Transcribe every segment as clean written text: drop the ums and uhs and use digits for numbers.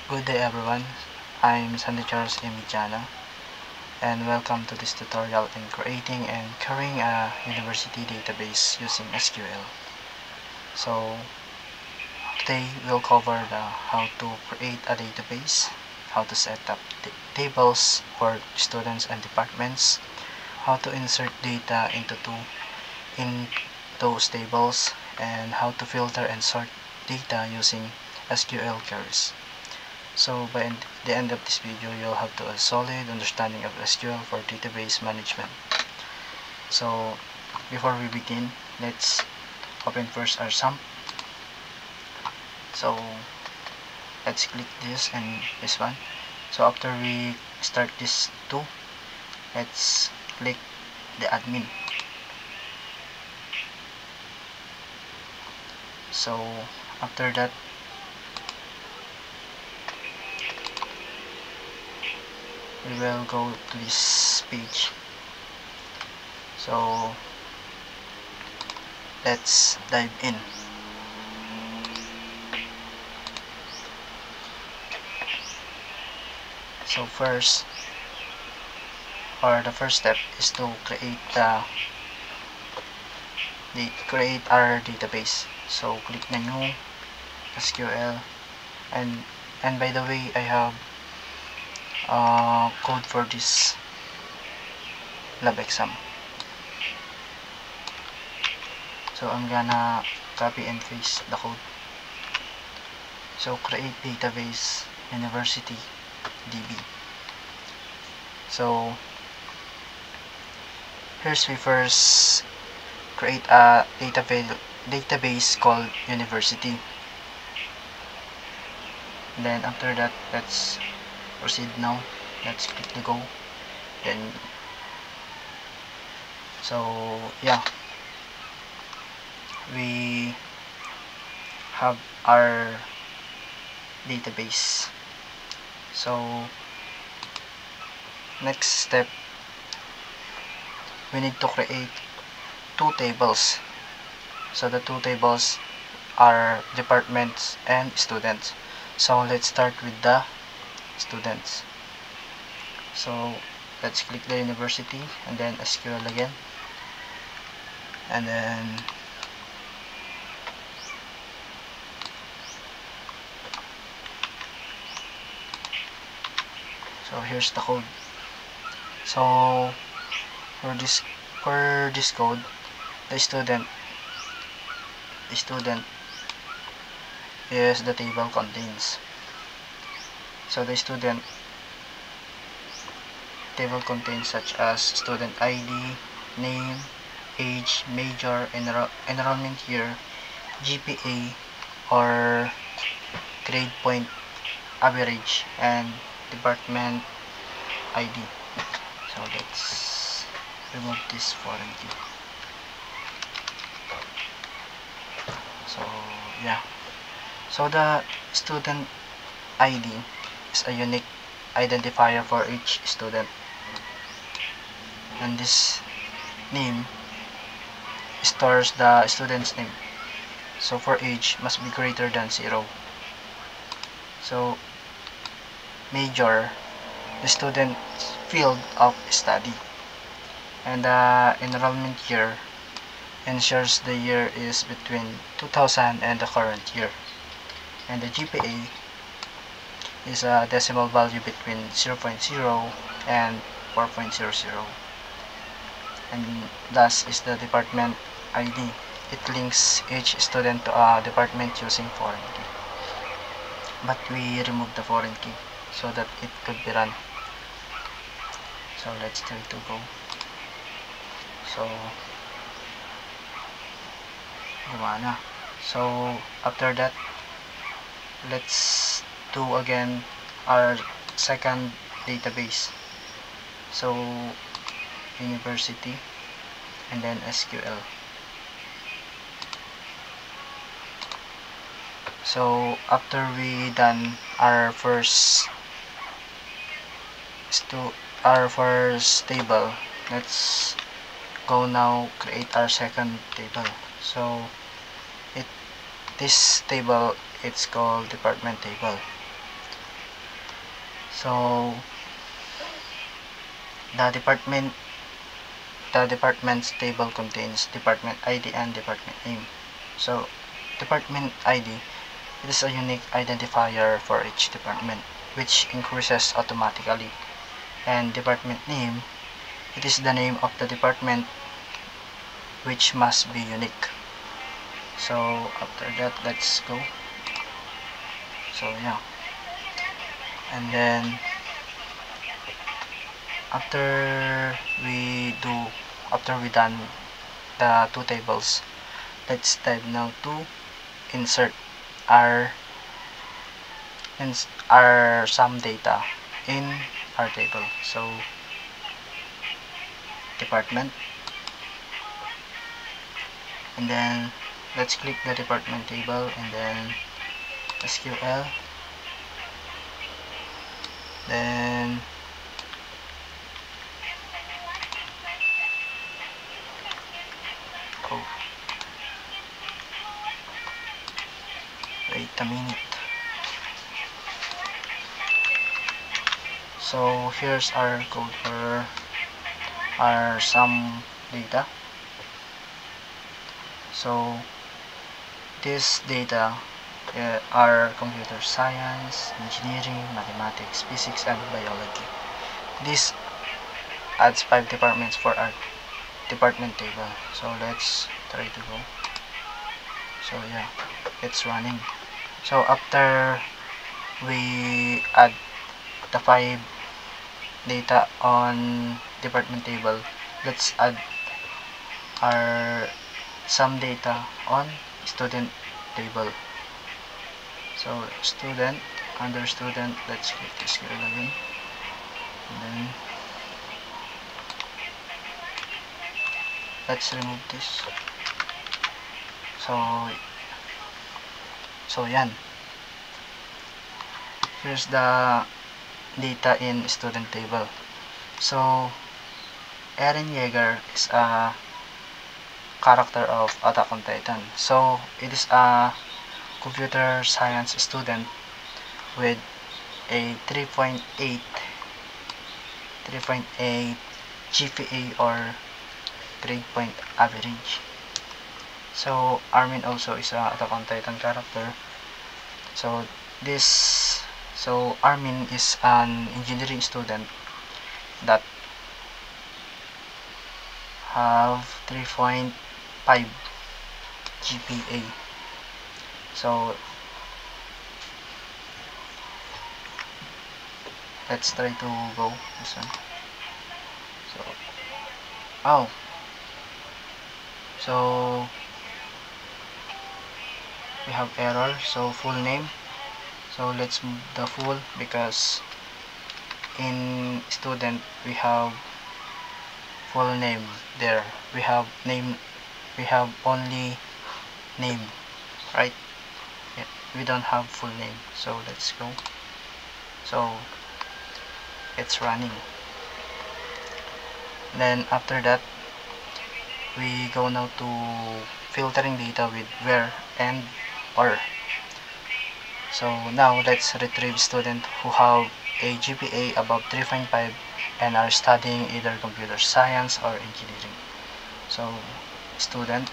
Good day everyone, I'm Sandy Charles Emiliano and welcome to this tutorial in creating and carrying a university database using SQL. So today we'll cover how to create a database, how to set up tables for students and departments, how to insert data in those tables, and how to filter and sort data using SQL queries. So by the end of this video, you'll have a solid understanding of SQL for database management. So before we begin, let's open first our SAMP. So let's click this and this one. So after we start this two, let's click the admin. So after that, we will go to this page. So let's dive in. So the first step is to create our database. So click the new SQL, and by the way, I have code for this lab exam. So I'm gonna copy and paste the code. So create database university DB. So here's we first create a database called university. Then after that, let's proceed now. Let's click the go. Then so yeah, we have our database. So next step, we need to create two tables. So the two tables are departments and students. So let's start with the students. So let's click the university and then SQL again, and then so here's the code. So for this code, the student is the table contains. So the student table contains such as student ID, name, age, major, enrollment year, GPA or grade point average, and department ID. So let's remove this foreign key. So yeah, so the student ID is a unique identifier for each student, and this name stores the student's name. So for age must be greater than 0. So major, the student's field of study, and the enrollment year ensures the year is between 2000 and the current year, and the GPA is a decimal value between 0.0 and 4.00, and last is the department ID. It links each student to a department using foreign key, but we remove the foreign key so that it could be run. So let's try to go. So gumana. So after that, let's do again our second database. So university and then SQL. So after we done our first table, let's go now create our second table. So this table, it's called department table. So the department's table contains department ID and department name. So department ID, it is a unique identifier for each department, which increases automatically. And department name, it is the name of the department, which must be unique. So after that, let's go. So yeah, and then after we done the two tables, let's dive now to insert our some data in our table. So department, and then let's click the department table, and then SQL, then go. Wait a minute. So here's our code for our sum data. So this data are computer science, engineering, mathematics, physics, and biology. This adds 5 departments for our department table. So let's try to go. So yeah, it's running. So after we add the 5 data on department table, let's add our some data on student table. So student, under student, let's click SQL again, and then let's remove this. So yan, here's the data in student table. So Eren Yeager is a character of Attack on Titan. So it is a computer science student with a 3.8 GPA or grade point average. So Armin also is a Attack on Titan character. So Armin is an engineering student that have 3.5 GPA. So let's try to go this one. So we have error. So full name, so let's move the full, because in student we have full name there. We have only name, right? Yeah, we don't have full name. So let's go. So it's running. Then after that, we go now to filtering data with where and or. So now let's retrieve students who have a GPA above 3.5 and are studying either computer science or engineering. So student,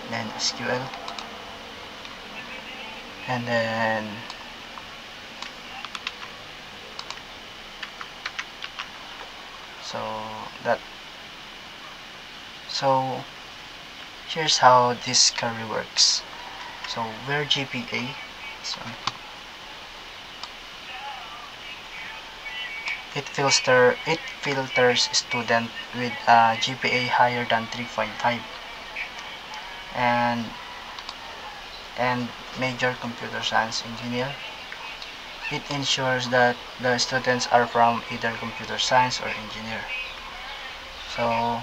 then SQL, and then so here's how this query works. So where GPA, it filters student with a GPA higher than 3.5 and major computer science engineer. It ensures that the students are from either computer science or engineer. So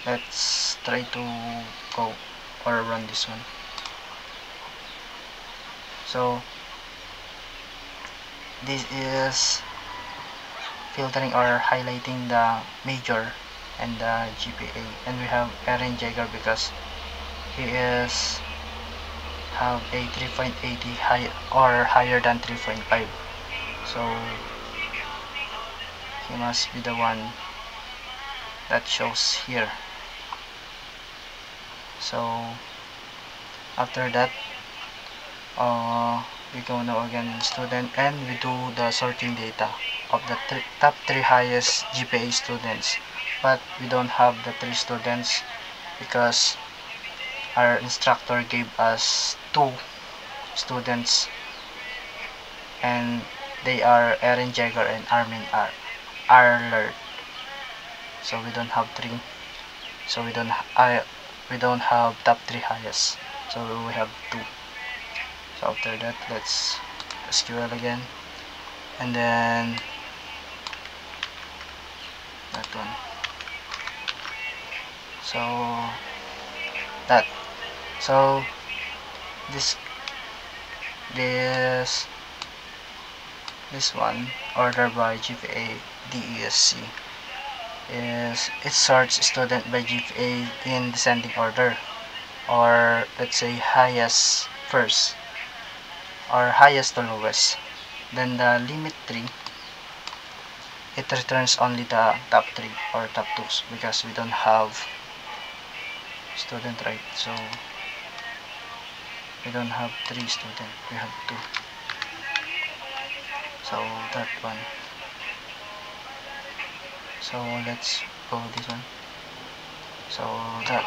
let's try to go or run this one. So this is filtering or highlighting the major and the GPA, and we have Eren Yeager because he is have a 3.80 high or higher than 3.5. So he must be the one that shows here. So after that, we go now again student, and we do the sorting data of the top 3 highest GPA students, but we don't have the 3 students because our instructor gave us 2 students, and they are Eren Jagger and Armin Arlert. So we don't have 3. So we don't have top 3 highest. So we have 2. So after that, let's SQL again, and then that one. So that. So this one, order by GPA DESC, is it sorts student by GPA in descending order, or let's say highest first or highest to lowest. Then the limit 3, it returns only the top 3 or top 2s because we don't have student, right? So we don't have 3 student, we have 2. So that one. So let's go this one. So that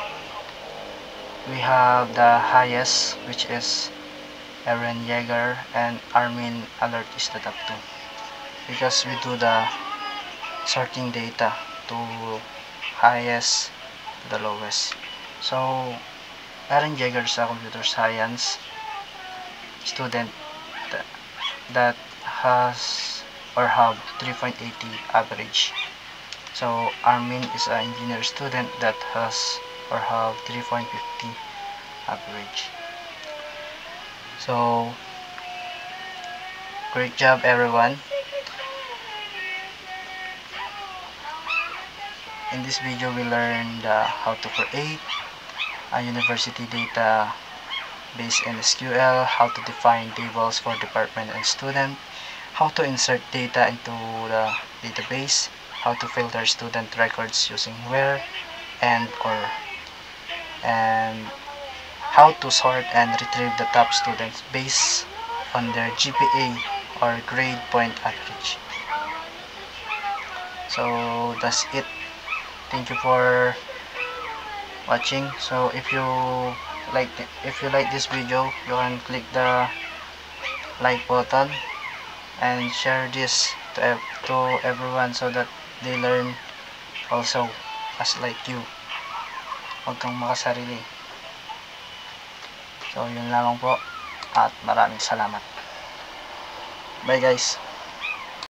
we have the highest, which is Eren Yeager, and Armin Alert is the top 2 because we do the sorting data to highest to the lowest. So Eren Yeager is a computer science student that has or have 3.80 average. So Armin is an engineer student that has or have 3.50 average. So great job everyone. In this video we learned how to create a university data based in SQL, how to define tables for department and student, how to insert data into the database, how to filter student records using where and or, and how to sort and retrieve the top students based on their GPA or grade point average. So that's it. Thank you for watching. So if you like this video, you can click the like button and share this to everyone so that they learn also as like you. Huwag kang makasarili. So yun lamang po, at maraming salamat. Bye guys.